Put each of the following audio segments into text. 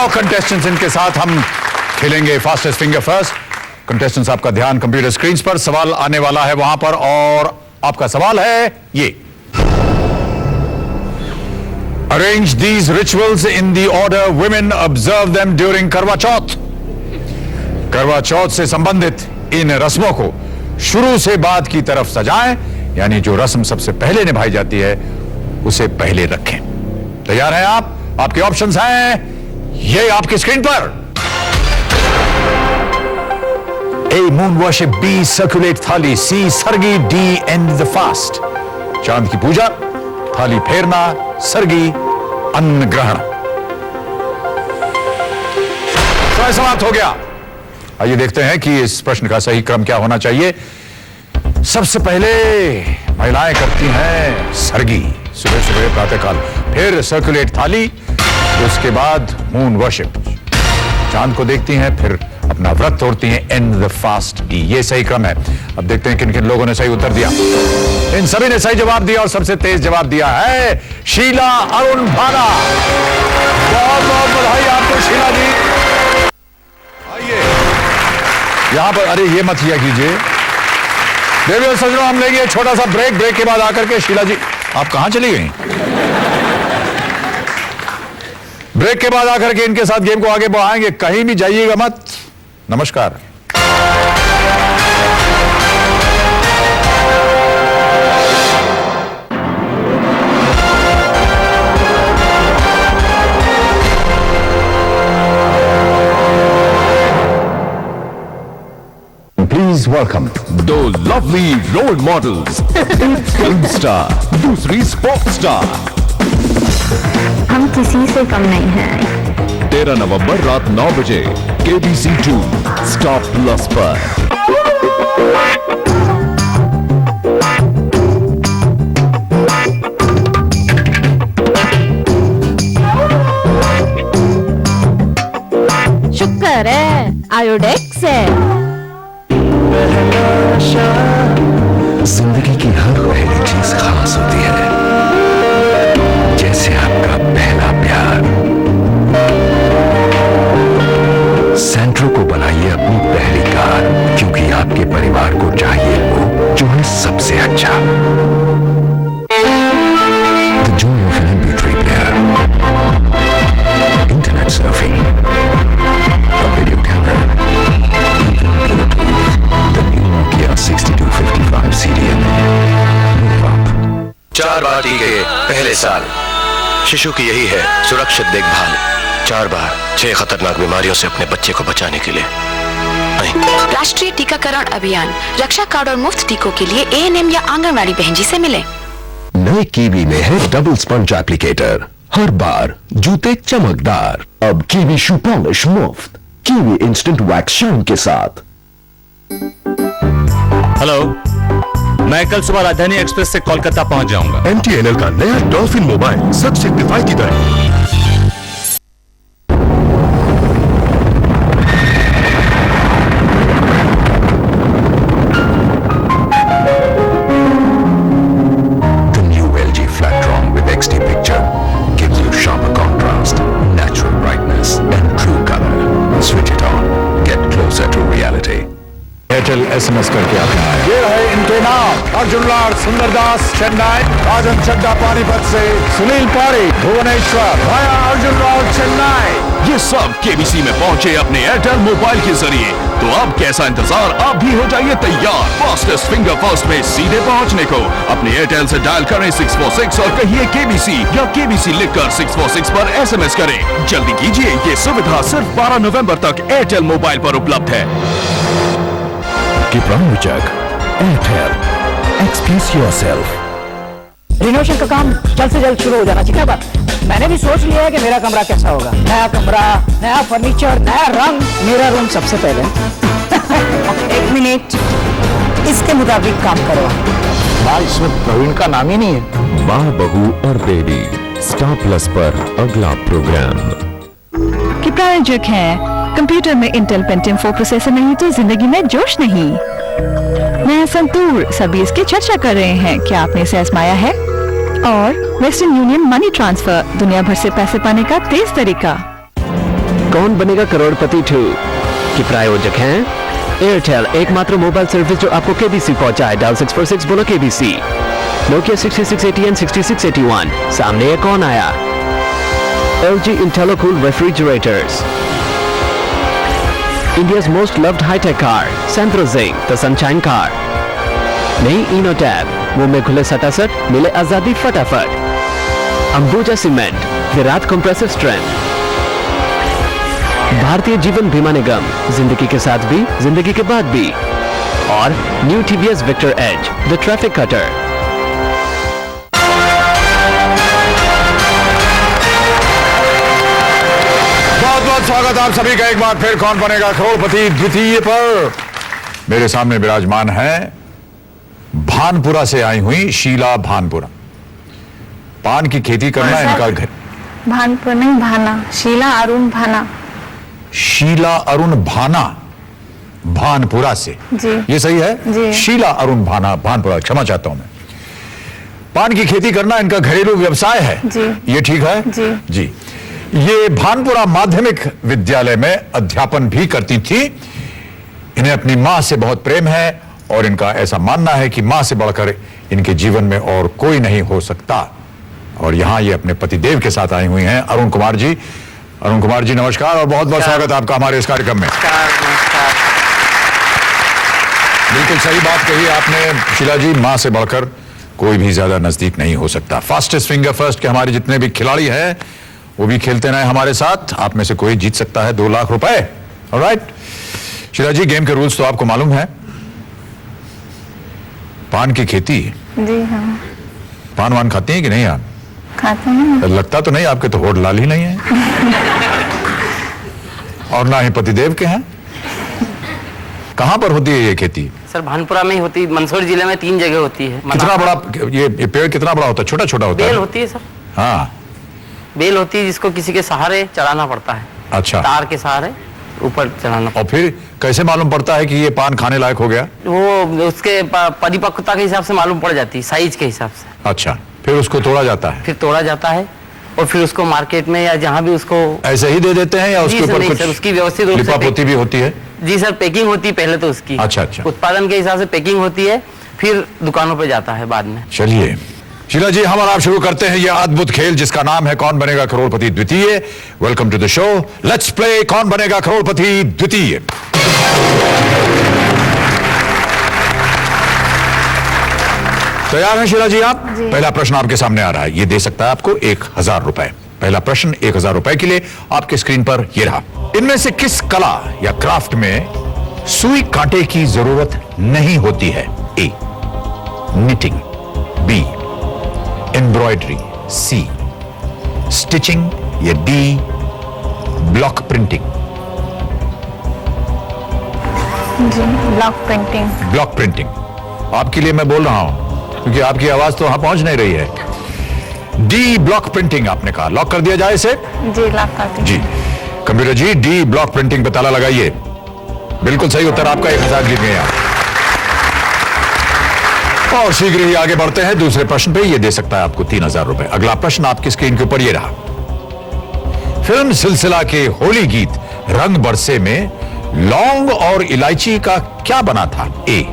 9 contestants इनके साथ हम खेलेंगे फास्टेस्ट फिंगर फर्स्ट। कंटेस्टेंट्स आपका ध्यान कंप्यूटर स्क्रीन पर, सवाल आने वाला है वहां पर और आपका सवाल है ये। Arrange these rituals in the order women observe them during करवा चौथ। करवा चौथ से संबंधित इन रस्मों को शुरू से बाद की तरफ सजाएं, यानी जो रस्म सबसे पहले निभाई जाती है उसे पहले रखें। तैयार हैं आप? आपके ऑप्शंस हैं ये आपकी स्क्रीन पर। A moon worship, B circulate थाली, C sargi, D end the fast। चांद की पूजा, थाली फेरना, सरगी, अन्न ग्रहण। समय समाप्त हो गया। आइए देखते हैं कि इस प्रश्न का सही क्रम क्या होना चाहिए। सबसे पहले महिलाएं करती हैं सरगी, सुबह सुबह प्रातःकाल, फिर सर्कुलेट थाली, उसके बाद मून वर्शिप, चांद को देखती हैं, फिर अपना व्रत तोड़ती हैं, एंड द फास्ट डी। ये सही क्रम है। अब देखते हैं किन किन लोगों ने सही उत्तर दिया। इन सभी ने सही जवाब दिया और सबसे तेज जवाब दिया है शीला अरुण भाना। बहुत बहुत बधाई आपको शीला जी। आइए यहां पर, अरे ये मत किया कीजिए देवी और सजनों, हम लेंगे छोटा सा ब्रेक। ब्रेक के बाद आकर के शीला जी, आप कहां चली गई? ब्रेक के बाद आकर के इनके साथ गेम को आगे बढ़ाएंगे, कहीं भी जाइएगा मत। नमस्कार। Please welcome दो लवली रोल मॉडल्स, एक फिल्म स्टार, दूसरी स्पोर्ट्स स्टार। हम किसी से कम नहीं हैं। 13 नवंबर रात 9 बजे KBC 2 स्टार प्लस पर। शुक्र है आयोडेक्स है। जिंदगी की हर पहली चीज खास होती है, जैसे आपका पहला प्यार। सेंट्रो को बनाइए अपनी पहली कार, क्योंकि आपके परिवार को चाहिए वो जो है सबसे अच्छा। The joy of an MP3 player, internet surfing, a video camera, even Bluetooth, the new Nokia 6255 CDMA। Move up। 4 बार टीके पहले साल, शिशु की यही है सुरक्षित देखभाल। 4 बार 6 खतरनाक बीमारियों से अपने बच्चे को बचाने के लिए। राष्ट्रीय टीकाकरण अभियान, रक्षा कार्ड और मुफ्त टीकों के लिए ANM या आंगनवाड़ी बहन जी से मिले। नए कीवी में है डबल स्पंज एप्लीकेटर, हर बार जूते चमकदार। अब कीवी शू पॉलिश मुफ्त कीवी इंस्टेंट वैक्स शाइन के साथ। हेलो, मैं कल सुबह राजधानी एक्सप्रेस से कोलकाता पहुंच जाऊंगा। MTNL का नया डॉल्फिन मोबाइल सबसे किफायती दर। SMS करके आपने आया। ये रहे इनके नाम: अर्जुन लाल सुंदरदास चेन्नई, राजन चड्डा पानीपत से, सुनील पारी भुवनेश्वर, भाया अर्जुन लाल चेन्नई। ये सब KBC में पहुंचे अपने एयरटेल मोबाइल के जरिए। तो अब कैसा इंतजार, आप भी हो जाइए तैयार फास्टेस्ट फिंगर फर्स्ट में सीधे पहुंचने को। अपने एयरटेल से डायल करें 646 और कहिए KBC या KBC लिखकर 646 पर SMS करें। जल्दी कीजिए, ये सुविधा सिर्फ 12 नवंबर तक एयरटेल मोबाइल पर उपलब्ध है। Keep on check. Airtel. Express yourself. Renovation का काम जल्द से जल्द शुरू हो जाना चाहिए। बात मैंने भी सोच लिया है कि मेरा कमरा कैसा होगा। नया कमरा, नया फर्नीचर, नया रंग, मेरा रूम सबसे पहले। 1 मिनट, इसके मुताबिक काम करो। भाई इसमें प्रवीण का नाम ही नहीं है। माँ, बहू और बेबी स्टार प्लस पर अगला प्रोग्राम। कि प्रायोजक है कंप्यूटर में इंटेल पेंटियम 4 प्रोसेसर नहीं तो जिंदगी में जोश नहीं। नया संतूर, सभी इसकी चर्चा कर रहे हैं, क्या आपने इसे आजमाया है? और वेस्टर्न यूनियन मनी ट्रांसफर, दुनिया भर से पैसे पाने का तेज तरीका। कौन बनेगा करोड़पति 2 के प्रायोजक हैं एयरटेल, एकमात्र मोबाइल सर्विस जो आपको केबीसी पहुंचाए। डायल 646 बोलो केबीसी। नोकिया 6680 एंड 6681, सामने ये कौन आया? LG IntelliCool refrigerators, India's most loved high-tech car, Santhrosing, the Sunshine Car. नई इनोटैब, मुंह में खुले सटासट, मिले आजादी फटाफट। Ambuja cement, Virat compressive strength. Bharatiya Jeevan बीमा निगम, जिंदगी के साथ भी, जिंदगी के बाद भी। और new TVS Victor Edge, the traffic cutter. बहुत बहुत स्वागत आप सभी का एक बार फिर कौन बनेगा करोड़पति द्वितीय पर। मेरे सामने विराजमान है भानपुरा से आई हुई शीला भानपुरा। पान की खेती करना है इनका घर। भानपुर नहीं, भाना। शीला अरुण भाना। शीला अरुण भाना, भानपुरा से। जी। ये सही है जी। शीला अरुण भाना, भानपुरा, क्षमा चाहता हूं मैं। पान की खेती करना इनका घरेलू व्यवसाय है। जी। ये ठीक है? जी। जी। ये भानपुरा माध्यमिक विद्यालय में अध्यापन भी करती थी। इन्हें अपनी मां से बहुत प्रेम है और इनका ऐसा मानना है कि मां से बढ़कर इनके जीवन में और कोई नहीं हो सकता। और यहां ये अपने पतिदेव के साथ आई हुई हैं, अरुण कुमार जी। अरुण कुमार जी नमस्कार और बहुत बहुत स्वागत आपका हमारे इस कार्यक्रम में। बिल्कुल सही बात कही आपने शीला जी, मां से बढ़कर कोई भी ज्यादा नजदीक नहीं हो सकता। फास्टेस्ट फिंगर फर्स्ट के हमारे जितने भी खिलाड़ी हैं वो भी खेलते रहे हमारे साथ। आप में से कोई जीत सकता है 2 लाख रुपए। ऑलराइट शीला जी, गेम के रूल्स तो आपको मालूम है। पान की खेती। जी हाँ। पान वान खाती हैं कि नहीं आप? खाते हैं। लगता तो नहीं, आपके तो होठ लाल ही नहीं है। और ना ही पतिदेव के हैं। कहां पर होती है ये खेती? सर भानपुरा में ही होती है। मंदसौर जिले में 3 जगह होती है। कितना बड़ा ये पेड़ कितना बड़ा होता है? छोटा छोटा होता है? बेल होती है सर। हाँ, बेल होती है जिसको किसी के सहारे चढ़ाना पड़ता है। अच्छा। तार के सहारे ऊपर चढ़ाना। और फिर कैसे मालूम पड़ता है कि ये पान खाने लायक हो गया? वो उसके परिपक्वता के हिसाब से मालूम पड़ जाती है, साइज के हिसाब से। अच्छा, फिर उसको तोड़ा जाता है? फिर तोड़ा जाता है और फिर उसको मार्केट में या जहाँ भी उसको ऐसे ही दे देते हैं या उसके ऊपर कुछ उसकी व्यवस्थित रूप से लिपापोती भी होती है? जी सर, पैकिंग होती है पहले तो उसकी। अच्छा अच्छा। उत्पादन के हिसाब से पैकिंग होती है, फिर दुकानों पे जाता है बाद में। चलिए शीला जी, हम और आप शुरू करते हैं ये अद्भुत खेल जिसका नाम है कौन बनेगा करोड़पति द्वितीय। Welcome to the show. Let's play Kaun Banega Crorepati द्वितीय। तैयार हैं शीला जी आप? पहला प्रश्न आपके सामने आ रहा है, ये दे सकता है आपको 1000 रुपए। पहला प्रश्न 1000 रुपए के लिए आपके स्क्रीन पर ये रहा। इनमें से किस कला या क्राफ्ट में सुई कांटे की जरूरत नहीं होती है? ए निटिंग, बी एम्ब्रॉयडरी, सी स्टिचिंग या डी ब्लॉक प्रिंटिंग? जी, ब्लॉक प्रिंटिंग। ब्लॉक प्रिंटिंग आपके लिए मैं बोल रहा हूं क्योंकि आपकी आवाज तो वहां पहुंच नहीं रही है। डी ब्लॉक प्रिंटिंग आपने कहा, लॉक कर दिया जाए इसे? जी, लॉक कर दीजिए। जी कंप्यूटर जी, डी ब्लॉक प्रिंटिंग पे ताला लगाइए। बिल्कुल सही उत्तर आपका, 1000 जीत गए आप। और शीघ्र ही आगे बढ़ते हैं दूसरे प्रश्न पे, ये दे सकता है आपको 3000 रुपए। अगला प्रश्न आपकी स्क्रीन के ऊपर ये रहा। फिल्म सिलसिला के होली गीत रंग बरसे में लौंग और इलायची का क्या बना था? ए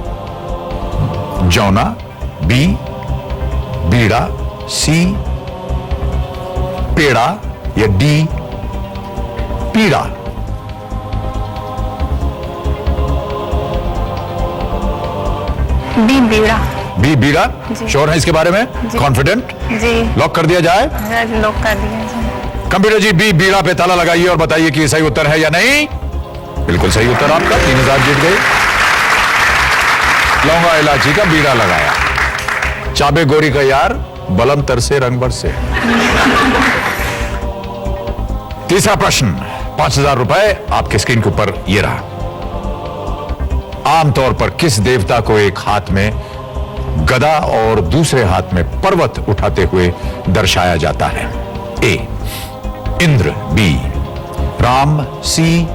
जौना, बी बीड़ा, सी पेड़ा या डी पीड़ा? बी बीड़ा। बी बीड़ा? श्योर है इसके बारे में? कॉन्फिडेंट? जी। लॉक कर दिया जाए? लॉक कर दिया जाए। कंप्यूटर जी, बी बीड़ा पे ताला लगाइए और बताइए कि सही उत्तर है या नहीं। बिल्कुल सही उत्तर आपका, 3000 जीत गए। लौंगा इलायची का बीड़ा लगाया। चाबे गोरी का यार, बलम तरसे रंग बरसे। तीसरा प्रश्न 5000 रुपए आपके स्क्रीन के ऊपर ये रहा। आमतौर पर किस देवता को एक हाथ में गदा और दूसरे हाथ में पर्वत उठाते हुए दर्शाया जाता है? ए इंद्र, बी राम, सी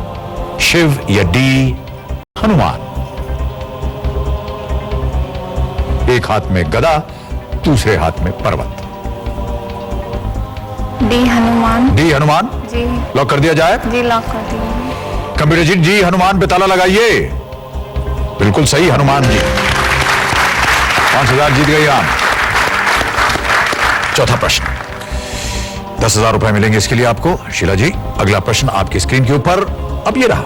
शिव या डी हनुमान? एक हाथ में गदा, दूसरे हाथ में पर्वत। D Hanuman. D Hanuman ji. Lock कर दिया जाए। जी लॉक कर दिया। कंप्यूटर जी हनुमान पे ताला लगाइए। बिल्कुल सही, हनुमान जी। 5,000 जीत गई आप। चौथा प्रश्न, 10,000 रुपए मिलेंगे इसके लिए आपको। शीला जी, अगला प्रश्न आपकी स्क्रीन के ऊपर अब ये रहा।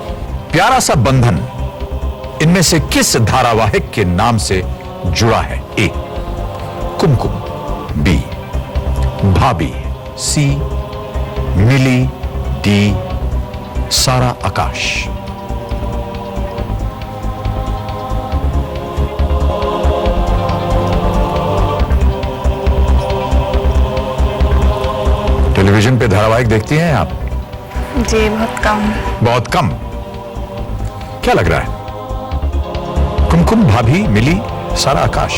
प्यारा सा बंधन इनमें से किस धारावाहिक के नाम से जुड़ा है? ए कुमकुम, बी भाभी, सी मिली, डी सारा आकाश। टेलीविजन पे धारावाहिक देखती हैं आप? जी बहुत कम। बहुत कम। क्या लग रहा है? कुमकुम, भाभी, मिली, सारा आकाश,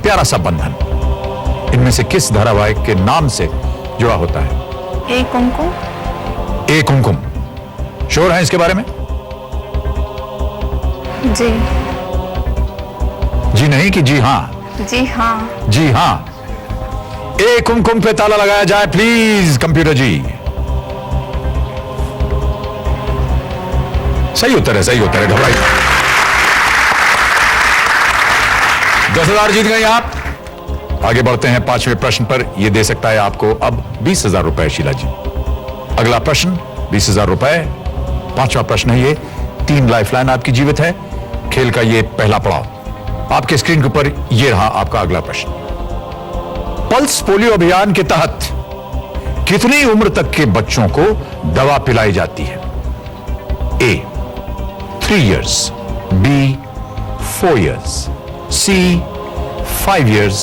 प्यारा सा बंधन इनमें से किस धारावाहिक के नाम से जुड़ा होता है? ए कुमकुम। ए कुमकुम। श्योर है इसके बारे में? जी। जी नहीं कि जी हां? जी हाँ। जी हां। ए कुमकुम पे ताला लगाया जाए प्लीज कंप्यूटर जी। सही उत्तर है, सही उत्तर है, घबराइए। 10,000 जीत गए आप। आगे बढ़ते हैं 5वें प्रश्न पर। यह दे सकता है आपको अब 20,000 रुपए। शीला जी, अगला प्रश्न 20,000 रुपए। 5वां प्रश्न है ये। 3 लाइफलाइन आपकी जीवित है। खेल का ये पहला पड़ाव। आपके स्क्रीन के ऊपर यह रहा आपका अगला प्रश्न। पल्स पोलियो अभियान के तहत कितनी उम्र तक के बच्चों को दवा पिलाई जाती है? ए 3 years, बी 4 years, सी 5 years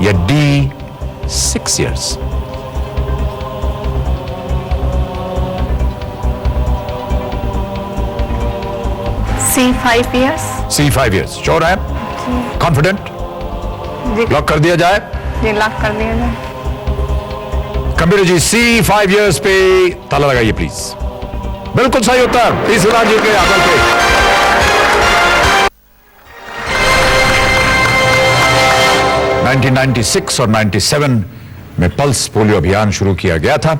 या डी 6 years? सी 5 years। सी 5 years। श्योर है? कॉन्फिडेंट? जी लॉक कर दिया जाए। जी लॉक कर दिया जाए। कंप्यूटर जी, सी 5 years पे ताला लगाइए प्लीज। बिल्कुल सही उत्तर। 30,000 जीत गए आप। 1996 और 97 में पल्स पोलियो अभियान शुरू किया गया था,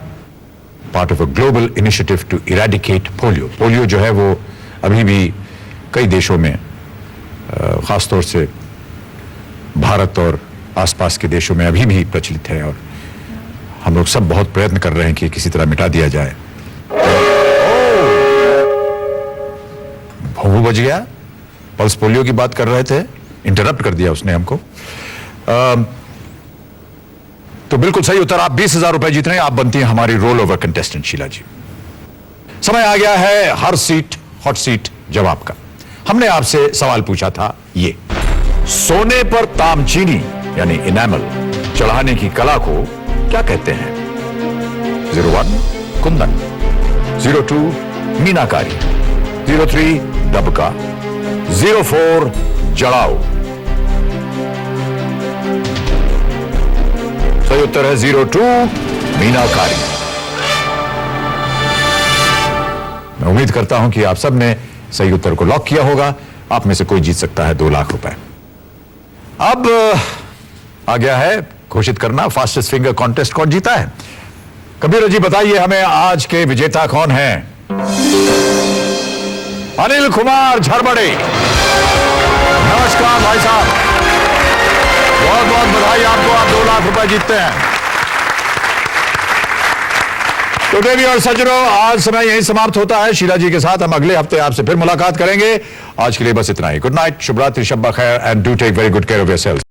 part of a global initiative to eradicate polio. Polio जो है वो अभी भी कई देशों में, खासतौर से भारत और आसपास के देशों में अभी भी प्रचलित है, और हम लोग सब बहुत प्रयत्न कर रहे हैं कि किसी तरह मिटा दिया जाए। भौंवू बज गया। पल्स पोलियो की बात कर रहे थे, इंटरप्ट कर दिया उसने हमको। तो बिल्कुल सही उत्तर। आप 20,000 रुपए जीत रहे हैं। आप बनती हैं हमारी रोल ओवर कंटेस्टेंट शीला जी। समय आ गया है हर सीट हॉट सीट जवाब का। हमने आपसे सवाल पूछा था ये, सोने पर तामचीनी यानी इनेमल चढ़ाने की कला को क्या कहते हैं? 01 कुंदन, 02 मीनाकारी, 03 दबका, 04 जड़ाओ। सही उत्तर है 02 मीनाकारी। मैं उम्मीद करता हूं कि आप सब ने सही उत्तर को लॉक किया होगा। आप में से कोई जीत सकता है 2 लाख रुपए। अब आ गया है घोषित करना, फास्टेस्ट फिंगर कॉन्टेस्ट कौन जीता है। कबीर जी बताइए हमें आज के विजेता कौन है? अनिल कुमार झरबड़े। नमस्कार भाई साहब, बहुत बहुत बधाई आपको। आप 2 लाख रुपए जीतते हैं। तो देवी और सज्जनों, आज समय यहीं समाप्त होता है। शीला जी के साथ हम अगले हफ्ते आपसे फिर मुलाकात करेंगे। आज के लिए बस इतना ही। गुड नाइट, शुभ रात्रि, शब्बा खैर, and do take very good care of yourself.